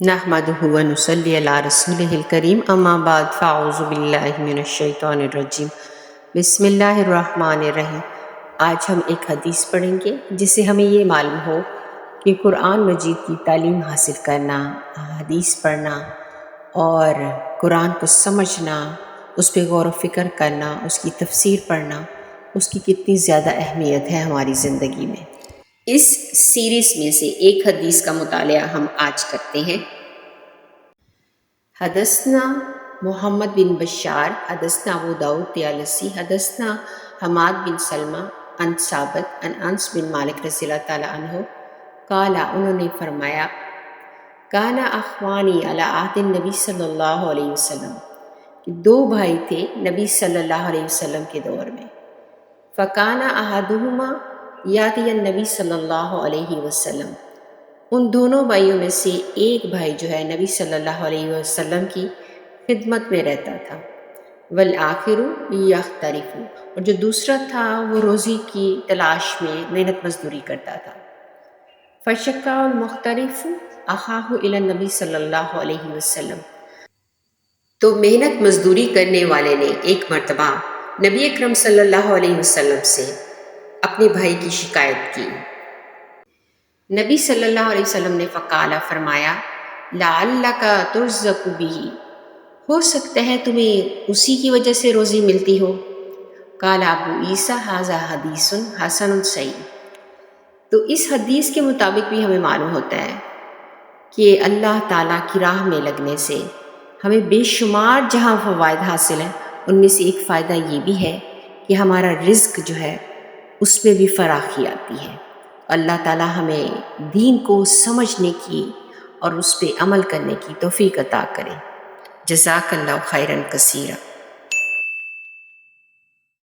نحمدہ و نصلی علی رسولہ الکریم اما بعد فاعوذ باللہ من الشیطان الرجیم بسم اللہ الرحمن الرحیم۔ آج ہم ایک حدیث پڑھیں گے جس سے ہمیں یہ معلوم ہو کہ قرآن مجید کی تعلیم حاصل کرنا، حدیث پڑھنا اور قرآن کو سمجھنا، اس پہ غور و فکر کرنا، اس کی تفسیر پڑھنا، اس کی کتنی زیادہ اہمیت ہے ہماری زندگی میں۔ اس سیریز میں سے ایک حدیث کا مطالعہ ہم آج کرتے ہیں۔ حدثنا محمد بن بشار حدثنا ابو داود طیالسی حدثنا حماد بن سلمہ عن ثابت عن انس بن مالک رضی اللہ تعالیٰ عنہ قال، انہوں نے فرمایا، کان اخوانی علی عہد النبی صلی اللہ علیہ وسلم، کہ دو بھائی تھے نبی صلی اللہ علیہ وسلم کے دور میں۔ فکان احدہما یاتی النبی صلی اللہ علیہ وسلم، ان دونوں بھائیوں میں سے ایک بھائی جو ہے نبی صلی اللہ علیہ وسلم کی خدمت میں رہتا تھا، والآخر یختلف، اور جو دوسرا تھا وہ روزی کی تلاش میں محنت مزدوری کرتا تھا۔ فشکا المختلف اخاہ الی النبی صلی اللہ علیہ وسلم، تو محنت مزدوری کرنے والے نے ایک مرتبہ نبی اکرم صلی اللہ علیہ وسلم سے اپنے بھائی کی شکایت کی۔ نبی صلی اللہ علیہ وسلم نے فقال، فرمایا، لعلک ترزق بہ، ہو سکتا ہے تمہیں اسی کی وجہ سے روزی ملتی ہو۔ قال ابو عیسیٰ ھذا حدیث حسن صحیح، تو اس حدیث کے مطابق بھی ہمیں معلوم ہوتا ہے کہ اللہ تعالیٰ کی راہ میں لگنے سے ہمیں بے شمار جہاں فوائد حاصل ہیں، ان میں سے ایک فائدہ یہ بھی ہے کہ ہمارا رزق جو ہے اس میں بھی فراخی آتی ہے۔ اللہ تعالیٰ ہمیں دین کو سمجھنے کی اور اس پہ عمل کرنے کی توفیق عطا کرے۔ جزاک اللہ خیرا کثیرا۔